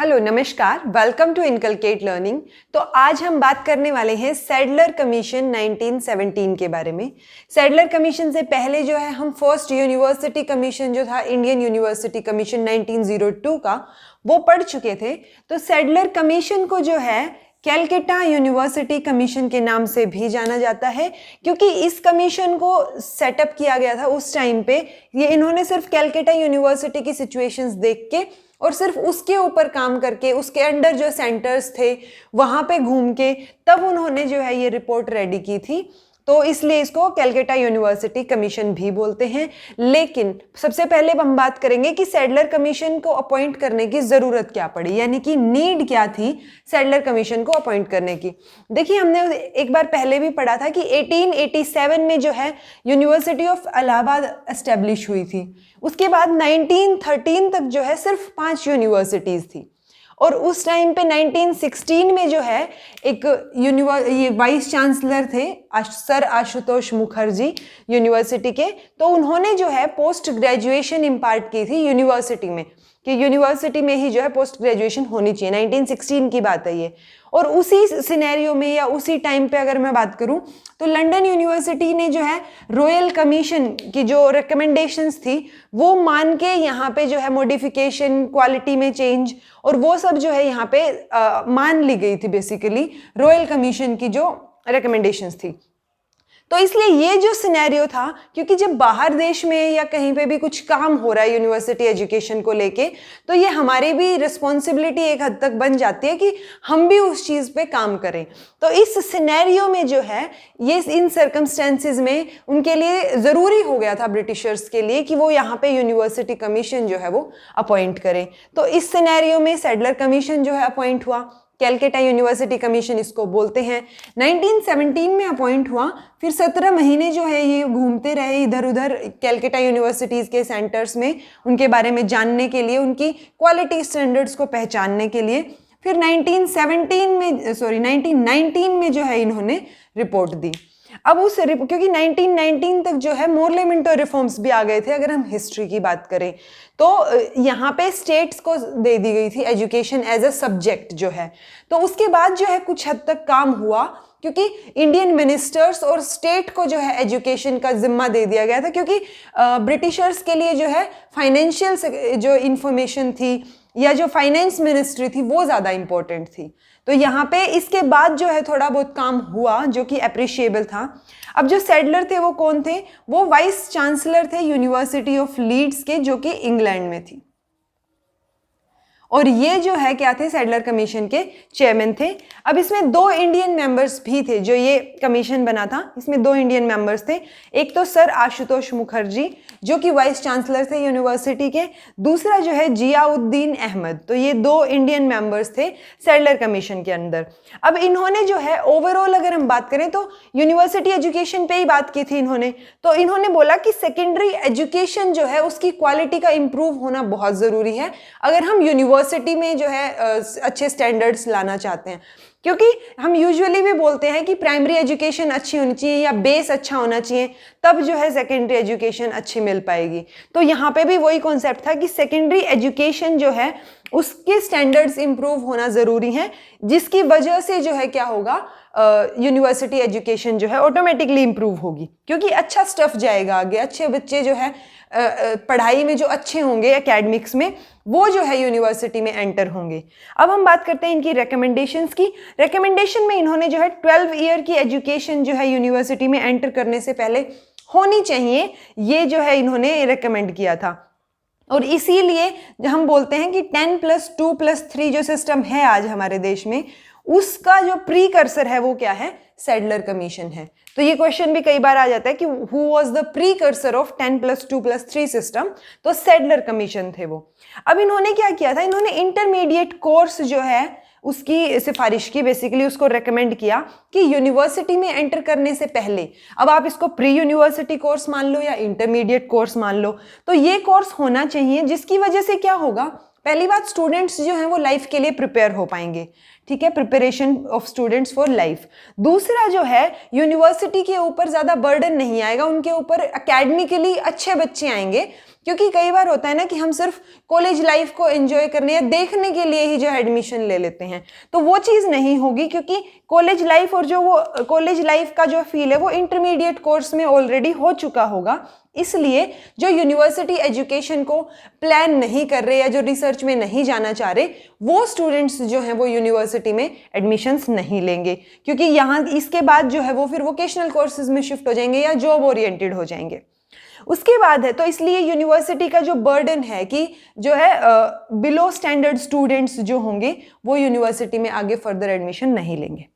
Hello नमस्कार, welcome to inculcate learning. तो आज हम बात करने वाले हैं सैडलर कमीशन 1917 के बारे में। सैडलर कमीशन से पहले जो है हम फर्स्ट यूनिवर्सिटी कमीशन जो था इंडियन यूनिवर्सिटी कमीशन 1902 का वो पढ़ चुके थे। तो सैडलर कमीशन को जो है कैलकाटा यूनिवर्सिटी कमीशन के नाम से भी जाना जाता है, क्योंकि इस कमीशन को सेटअप किया गया था उस टाइम पे। ये इन्होंने सिर्फ कैलकाटा यूनिवर्सिटी की सिचुएशंस देख के और सिर्फ उसके ऊपर काम करके उसके अंडर जो सेंटर्स थे वहाँ पे घूम के तब उन्होंने जो है ये रिपोर्ट रेडी की थी। तो इसलिए इसको कैलकाटा यूनिवर्सिटी कमीशन भी बोलते हैं। लेकिन सबसे पहले हम बात करेंगे कि सैडलर कमीशन को अपॉइंट करने की ज़रूरत क्या पड़ी, यानी कि नीड क्या थी सैडलर कमीशन को अपॉइंट करने की। देखिए, हमने एक बार पहले भी पढ़ा था कि 1887 में जो है यूनिवर्सिटी ऑफ इलाहाबाद एस्टेब्लिश हुई थी। उसके बाद 1913 तक जो है सिर्फ 5 यूनिवर्सिटीज़ थी। और उस टाइम पे 1916 में जो है एक ये वाइस चांसलर थे सर आशुतोष मुखर्जी यूनिवर्सिटी के। तो उन्होंने जो है पोस्ट ग्रेजुएशन इम्पार्ट की थी यूनिवर्सिटी में, कि यूनिवर्सिटी में ही जो है पोस्ट ग्रेजुएशन होनी चाहिए। 1916 की बात है ये। और उसी सिनेरियो में या उसी टाइम पे अगर मैं बात करूं तो लंदन यूनिवर्सिटी ने जो है रॉयल कमीशन की जो रिकमेंडेशंस थी वो मान के यहाँ पे जो है मॉडिफिकेशन, क्वालिटी में चेंज और वो सब जो है यहाँ पे मान ली गई थी बेसिकली रॉयल कमीशन की जो रिकमेंडेशंस थी। तो इसलिए ये जो सिनेरियो था, क्योंकि जब बाहर देश में या कहीं पे भी कुछ काम हो रहा है यूनिवर्सिटी एजुकेशन को लेके, तो ये हमारी भी रिस्पॉन्सिबिलिटी एक हद तक बन जाती है कि हम भी उस चीज़ पे काम करें। तो इस सिनेरियो में जो है ये इन सर्कमस्टेंसेस में उनके लिए ज़रूरी हो गया था ब्रिटिशर्स के लिए कि वो यहाँ पे यूनिवर्सिटी कमीशन जो है वो अपॉइंट करें। तो इस सिनेरियो में सैडलर कमीशन जो है अपॉइंट हुआ। कैलकाटा यूनिवर्सिटी कमीशन इसको बोलते हैं। 1917 में अपॉइंट हुआ। फिर 17 महीने जो है ये घूमते रहे इधर उधर कैलकाटा यूनिवर्सिटीज़ के सेंटर्स में, उनके बारे में जानने के लिए, उनकी क्वालिटी स्टैंडर्ड्स को पहचानने के लिए। फिर 1919 में जो है इन्होंने रिपोर्ट दी। अब क्योंकि 1919 तक जो है मोरलेमेंटो रिफॉर्म्स भी आ गए थे। अगर हम हिस्ट्री की बात करें तो यहाँ पे स्टेट्स को दे दी गई थी एजुकेशन एज अ सब्जेक्ट जो है। तो उसके बाद जो है कुछ हद तक काम हुआ, क्योंकि इंडियन मिनिस्टर्स और स्टेट को जो है एजुकेशन का जिम्मा दे दिया गया था, क्योंकि ब्रिटिशर्स के लिए जो है फाइनेंशियल जो इंफॉर्मेशन थी या जो फाइनेंस मिनिस्ट्री थी वो ज़्यादा इंपॉर्टेंट थी। तो यहाँ पे इसके बाद जो है थोड़ा बहुत काम हुआ जो कि अप्रिशिएबल था। अब जो सैडलर थे वो कौन थे? वो वाइस चांसलर थे यूनिवर्सिटी ऑफ लीड्स के, जो कि इंग्लैंड में थी। और ये जो है क्या थे? सैडलर कमीशन के चेयरमैन थे। अब इसमें 2 इंडियन मेंबर्स भी थे। जो ये कमीशन बना था इसमें 2 इंडियन मेंबर्स थे। एक तो सर आशुतोष मुखर्जी जो कि वाइस चांसलर थे यूनिवर्सिटी के, दूसरा जो है जियाउद्दीन अहमद। तो ये 2 इंडियन मेंबर्स थे सैडलर कमीशन के अंदर। अब इन्होंने जो है ओवरऑल अगर हम बात करें तो यूनिवर्सिटी एजुकेशन पे ही बात की थी इन्होंने। तो इन्होंने बोला कि सेकेंडरी एजुकेशन जो है उसकी क्वालिटी का इम्प्रूव होना बहुत ज़रूरी है अगर हम यूनिवर्सिटी में जो है अच्छे स्टैंडर्ड्स लाना चाहते हैं। क्योंकि हम यूजुअली भी बोलते हैं कि प्राइमरी एजुकेशन अच्छी होनी चाहिए या बेस अच्छा होना चाहिए, तब जो है सेकेंडरी एजुकेशन अच्छी मिल पाएगी। तो यहाँ पे भी वही कॉन्सेप्ट था कि सेकेंडरी एजुकेशन जो है उसके स्टैंडर्ड्स इंप्रूव होना ज़रूरी है, जिसकी वजह से जो है क्या होगा, यूनिवर्सिटी एजुकेशन जो है ऑटोमेटिकली इंप्रूव होगी, क्योंकि अच्छा स्टफ जाएगा आगे। अच्छे बच्चे जो है पढ़ाई में जो अच्छे होंगे एकेडमिक्स में, वो जो है यूनिवर्सिटी में एंटर होंगे। अब हम बात करते हैं इनकी रिकमेंडेशंस की। रिकमेंडेशन में इन्होंने जो है 12 ईयर की एजुकेशन जो है यूनिवर्सिटी में एंटर करने से पहले होनी चाहिए, ये जो है इन्होंने रिकमेंड किया था। और इसीलिए हम बोलते हैं कि 10+2+3 जो सिस्टम है आज हमारे देश में, उसका जो प्रीकर्सर है वो क्या है? सैडलर कमीशन है। तो ये क्वेश्चन भी कई बार आ जाता है कि who was the precursor of 10+2+3 system? तो सैडलर कमीशन थे वो। अब इन्होंने क्या किया था? इन्होंने इंटरमीडिएट कोर्स जो है उसकी सिफारिश की, बेसिकली उसको रेकमेंड किया कि यूनिवर्सिटी में एंटर करने से पहले, अब आप इसको प्री यूनिवर्सिटी कोर्स मान लो या इंटरमीडिएट कोर्स मान लो, तो ये कोर्स होना चाहिए, जिसकी वजह से क्या होगा? पहली बात, स्टूडेंट्स जो हैं वो लाइफ के लिए प्रिपेयर हो पाएंगे। ठीक है, preparation of students for life. दूसरा जो है, यूनिवर्सिटी के ऊपर ज़्यादा बर्डन नहीं आएगा, उनके ऊपर एकेडमिकली अच्छे बच्चे आएंगे, क्योंकि कई बार होता है ना कि हम सिर्फ कॉलेज लाइफ को एंजॉय करने या देखने के लिए ही जो एडमिशन ले लेते हैं, तो वो चीज़ नहीं होगी, क्योंकि कॉलेज लाइफ और जो वो कॉलेज लाइफ का जो फील है वो इंटरमीडिएट कोर्स में ऑलरेडी हो चुका होगा। इसलिए जो यूनिवर्सिटी एजुकेशन को प्लान नहीं कर रहे या जो रिसर्च में नहीं जाना चाह रहे, वो स्टूडेंट्स जो हैं वो यूनिवर्सिटी में एडमिशन्स नहीं लेंगे, क्योंकि यहाँ इसके बाद जो है वो फिर वोकेशनल कोर्सेज में शिफ्ट हो जाएंगे या जॉब ओरिएंटेड हो जाएंगे। उसके बाद है, तो इसलिए यूनिवर्सिटी का जो बर्डन है कि जो है बिलो स्टैंडर्ड स्टूडेंट्स जो होंगे वो यूनिवर्सिटी में आगे फर्दर एडमिशन नहीं लेंगे।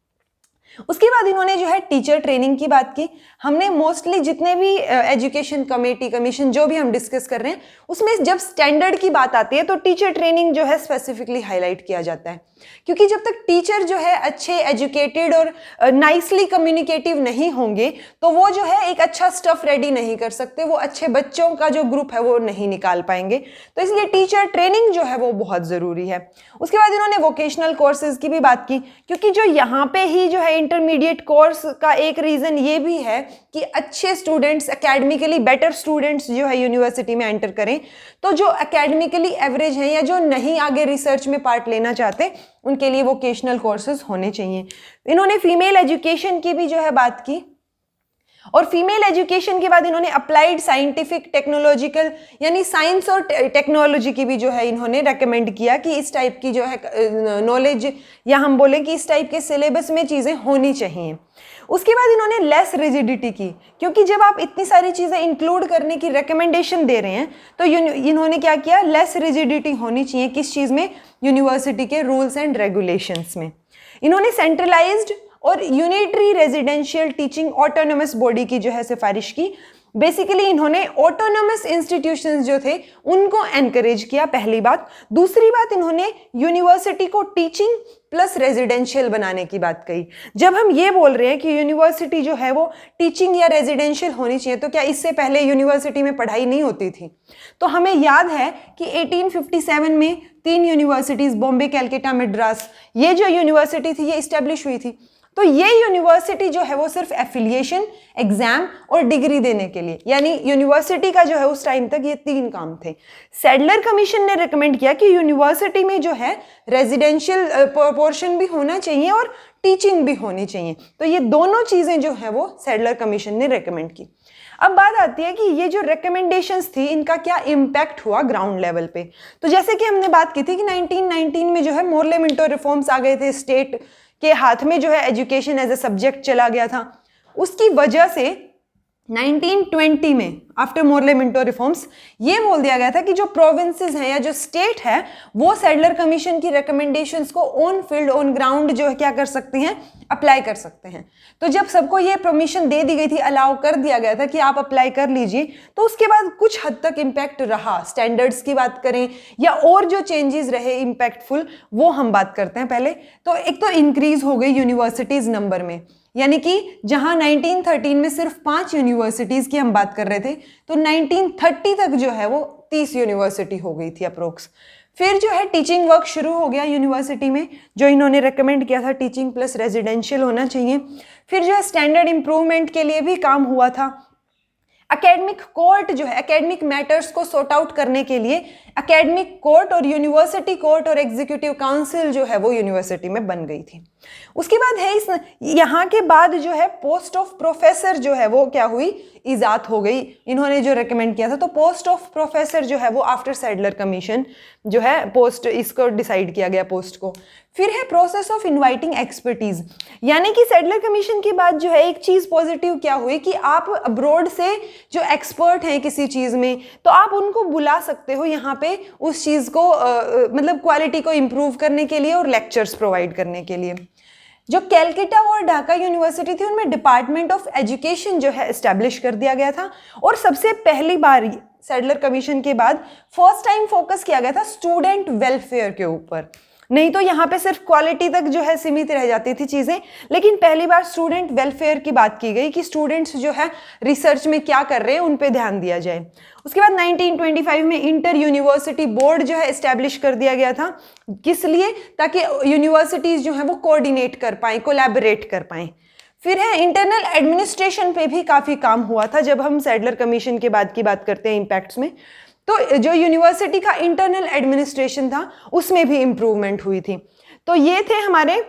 उसके बाद इन्होंने जो है टीचर ट्रेनिंग की बात की। हमने मोस्टली जितने भी एजुकेशन कमेटी कमीशन जो भी हम डिस्कस कर रहे हैं, उसमें जब स्टैंडर्ड की बात आती है तो टीचर ट्रेनिंग जो है स्पेसिफिकली हाईलाइट किया जाता है, क्योंकि जब तक टीचर जो है अच्छे एजुकेटेड और नाइसली कम्युनिकेटिव नहीं होंगे तो वो जो है एक अच्छा स्टफ रेडी नहीं कर सकते, वो अच्छे बच्चों का जो ग्रुप है वो नहीं निकाल पाएंगे। तो इसलिए टीचर ट्रेनिंग जो है वो बहुत ज़रूरी है। उसके बाद इन्होंने वोकेशनल कोर्सेज की भी बात की, क्योंकि जो यहाँ पे ही जो है इंटरमीडिएट कोर्स का एक रीज़न ये भी है कि अच्छे स्टूडेंट्स, एकेडमिकली बेटर स्टूडेंट्स जो है यूनिवर्सिटी में एंटर करें, तो जो एकेडमिकली एवरेज हैं या जो नहीं आगे रिसर्च में पार्ट लेना चाहते, उनके लिए वोकेशनल कोर्सेज होने चाहिए। इन्होंने फीमेल एजुकेशन की भी जो है बात की, और फीमेल एजुकेशन के बाद इन्होंने अप्लाइड साइंटिफिक टेक्नोलॉजिकल यानी साइंस और टेक्नोलॉजी की भी जो है इन्होंने रेकमेंड किया कि इस टाइप की जो है नॉलेज, या हम बोलें कि इस टाइप के सिलेबस में चीज़ें होनी चाहिए। उसके बाद इन्होंने लेस रिजिडिटी की, क्योंकि जब आप इतनी सारी चीज़ें इंक्लूड करने की रिकमेंडेशन दे रहे हैं तो इन्होंने क्या किया, लेस रिजिडिटी होनी चाहिए किस चीज़ में, यूनिवर्सिटी के रूल्स एंड रेगुलेशंस में। इन्होंने सेंट्रलाइज्ड और unitary residential teaching autonomous body की जो है सिफारिश की। बेसिकली इन्होंने ऑटोनोमस इंस्टीट्यूशंस जो थे उनको एनकरेज किया, पहली बात। दूसरी बात, इन्होंने यूनिवर्सिटी को टीचिंग प्लस रेजिडेंशियल बनाने की बात कही। जब हम ये बोल रहे हैं कि यूनिवर्सिटी जो है वो टीचिंग या रेजिडेंशियल होनी चाहिए, तो क्या इससे पहले यूनिवर्सिटी में पढ़ाई नहीं होती थी? तो हमें याद है कि 1857 में 3 यूनिवर्सिटीज़, बॉम्बे, कैलकाटा, मद्रास, ये जो यूनिवर्सिटी थी ये इस्टेब्लिश हुई थी। तो ये यूनिवर्सिटी जो है वो सिर्फ एफिलिएशन, एग्जाम और डिग्री देने के लिए, यानी यूनिवर्सिटी का जो है उस टाइम तक ये 3 काम थे। सैडलर कमीशन ने रिकमेंड किया कि यूनिवर्सिटी में जो है रेजिडेंशियल पोर्शन भी होना चाहिए और टीचिंग भी होनी चाहिए। तो ये दोनों चीज़ें जो है वो सैडलर कमीशन ने रिकमेंड की। अब बात आती है कि ये जो रिकमेंडेशंस थी इनका क्या इम्पैक्ट हुआ ग्राउंड लेवल पे। तो जैसे कि हमने बात की थी कि 1919 में जो है मोर्ले मिंटो रिफॉर्म्स आ गए थे, स्टेट के हाथ में जो है एजुकेशन एज ए सब्जेक्ट चला गया था। उसकी वजह से 1920 में आफ्टर मोर्ले मिंटो रिफॉर्म्स ये बोल दिया गया था कि जो प्रोविंसेस हैं या जो स्टेट है वो सैडलर कमीशन की रिकमेंडेशंस को ऑन फील्ड, ऑन ग्राउंड जो है क्या कर सकते हैं, अप्लाई कर सकते हैं। तो जब सबको ये परमिशन दे दी गई थी, अलाउ कर दिया गया था कि आप अप्लाई कर लीजिए, तो उसके बाद कुछ हद तक इम्पैक्ट रहा। स्टैंडर्ड्स की बात करें या और जो चेंजेस रहे इम्पैक्टफुल, वो हम बात करते हैं पहले। तो एक तो इंक्रीज हो गई यूनिवर्सिटीज़ नंबर में, यानी कि जहां 1913 में सिर्फ 5 यूनिवर्सिटीज़ की हम बात कर रहे थे, तो 1930 तक जो है वो 30 यूनिवर्सिटी हो गई थी अप्रोक्स। फिर जो है टीचिंग वर्क शुरू हो गया यूनिवर्सिटी में, जो इन्होंने रेकमेंड किया था टीचिंग प्लस रेजिडेंशियल होना चाहिए। फिर जो है स्टैंडर्ड इम्प्रूवमेंट के लिए भी काम हुआ था। एकेडमिक कोर्ट जो है, एकेडमिक मैटर्स को सॉर्ट आउट करने के लिए एकेडमिक कोर्ट और यूनिवर्सिटी कोर्ट और एग्जीक्यूटिव काउंसिल जो है वो यूनिवर्सिटी में बन गई थी। उसके बाद है इस यहाँ के बाद जो है पोस्ट ऑफ प्रोफेसर जो है वो क्या हुई, ईजाद हो गई। इन्होंने जो रेकमेंड किया था, तो पोस्ट ऑफ प्रोफेसर जो है वो आफ्टर सैडलर कमीशन जो है पोस्ट, इसको डिसाइड किया गया पोस्ट को। फिर है प्रोसेस ऑफ इनवाइटिंग एक्सपर्टीज, यानी कि सैडलर कमीशन के बाद जो है एक चीज़ पॉजिटिव क्या हुई कि आप अब्रॉड से जो एक्सपर्ट हैं किसी चीज़ में, तो आप उनको बुला सकते हो यहाँ पे उस चीज़ को मतलब क्वालिटी को इम्प्रूव करने के लिए और लेक्चर्स प्रोवाइड करने के लिए। जो कैलकाटा और ढाका यूनिवर्सिटी थी उनमें डिपार्टमेंट ऑफ एजुकेशन जो है एस्टैब्लिश कर दिया गया था, और सबसे पहली बार सैडलर कमीशन के बाद फर्स्ट टाइम फोकस किया गया था स्टूडेंट वेलफेयर के ऊपर। नहीं तो यहाँ पे सिर्फ क्वालिटी तक जो है सीमित रह जाती थी चीज़ें। लेकिन पहली बार स्टूडेंट वेलफेयर की बात की गई कि स्टूडेंट्स जो है रिसर्च में क्या कर रहे हैं उन पे ध्यान दिया जाए। उसके बाद 1925 में इंटर यूनिवर्सिटी बोर्ड जो है इस्टेब्लिश कर दिया गया था। किस लिए? ताकि यूनिवर्सिटीज़ जो है वो कोऑर्डिनेट कर पाएँ, कोलैबोरेट कर पाएँ। फिर है इंटरनल एडमिनिस्ट्रेशन पे भी काफ़ी काम हुआ था। जब हम सैडलर कमीशन के बाद की बात करते हैं इम्पैक्ट्स में, तो जो यूनिवर्सिटी का इंटरनल एडमिनिस्ट्रेशन था उसमें भी इम्प्रूवमेंट हुई थी। तो ये थे हमारे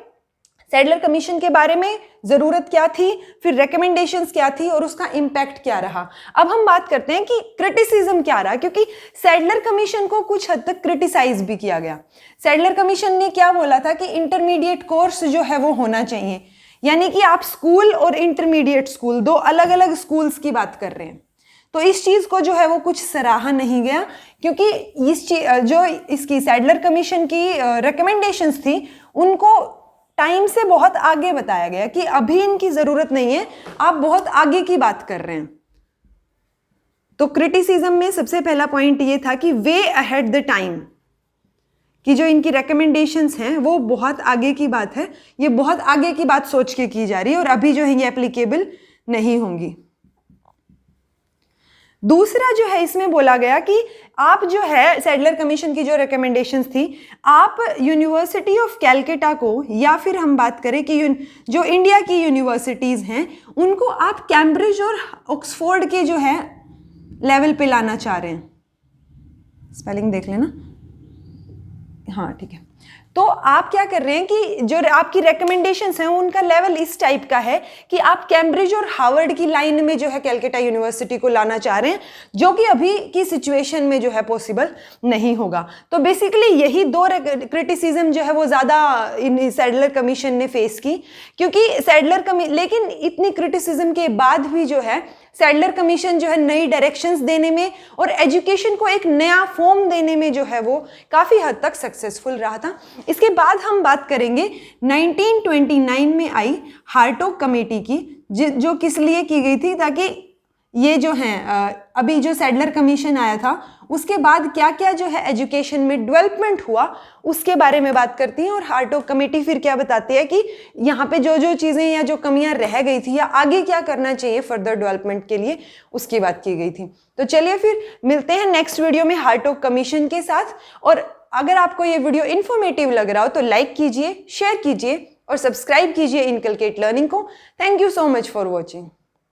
सैडलर कमीशन के बारे में, ज़रूरत क्या थी, फिर रिकमेंडेशंस क्या थी और उसका इम्पैक्ट क्या रहा। अब हम बात करते हैं कि क्रिटिसिज्म क्या रहा, क्योंकि सैडलर कमीशन को कुछ हद तक क्रिटिसाइज भी किया गया। सैडलर कमीशन ने क्या बोला था कि इंटरमीडिएट कोर्स जो है वो होना चाहिए, यानी कि आप स्कूल और इंटरमीडिएट स्कूल, दो अलग अलग स्कूल्स की बात कर रहे हैं। तो इस चीज़ को जो है वो कुछ सराहा नहीं गया, क्योंकि इस जो इसकी सैडलर कमीशन की रिकमेंडेशंस थी उनको टाइम से बहुत आगे बताया गया कि अभी इनकी ज़रूरत नहीं है, आप बहुत आगे की बात कर रहे हैं। तो क्रिटिसिज्म में सबसे पहला पॉइंट ये था कि वे अहेड द टाइम, कि जो इनकी रिकमेंडेशंस हैं वो बहुत आगे की बात है, ये बहुत आगे की बात सोच के की जा रही है और अभी जो है ये एप्लीकेबल नहीं होंगी। दूसरा जो है इसमें बोला गया कि आप जो है सैडलर कमीशन की जो रिकमेंडेशंस थी, आप यूनिवर्सिटी ऑफ कैलकाटा को, या फिर हम बात करें कि जो इंडिया की यूनिवर्सिटीज़ हैं उनको आप कैम्ब्रिज और ऑक्सफोर्ड के जो है लेवल पे लाना चाह रहे हैं। स्पेलिंग देख लेना, हाँ ठीक है। तो आप क्या कर रहे हैं कि जो आपकी रिकमेंडेशंस हैं उनका लेवल इस टाइप का है कि आप कैम्ब्रिज और हार्वर्ड की लाइन में जो है कैलकाटा यूनिवर्सिटी को लाना चाह रहे हैं, जो कि अभी की सिचुएशन में जो है पॉसिबल नहीं होगा। तो बेसिकली यही दो क्रिटिसिज्म जो है वो ज़्यादा इन सैडलर कमीशन ने फेस की, क्योंकि लेकिन इतनी क्रिटिसिज्म के बाद भी जो है सैडलर कमीशन जो है नई डायरेक्शंस देने में और एजुकेशन को एक नया फॉर्म देने में जो है वो काफ़ी हद तक सक्सेसफुल रहा था। इसके बाद हम बात करेंगे 1929 में आई हार्टोग कमेटी की, जो किस लिए की गई थी, ताकि ये जो हैं अभी जो सैडलर कमीशन आया था उसके बाद क्या क्या जो है एजुकेशन में डेवलपमेंट हुआ उसके बारे में बात करती हैं। और हार्टोग कमेटी फिर क्या बताती है कि यहाँ पे जो जो चीज़ें या जो कमियां रह गई थी या आगे क्या करना चाहिए फर्दर डेवलपमेंट के लिए, उसकी बात की गई थी। तो चलिए फिर मिलते हैं नेक्स्ट वीडियो में हार्टोग कमीशन के साथ। और अगर आपको ये वीडियो इन्फॉर्मेटिव लग रहा हो तो लाइक कीजिए, शेयर कीजिए और सब्सक्राइब कीजिए इनकलकेट लर्निंग को। Thank you so much for watching.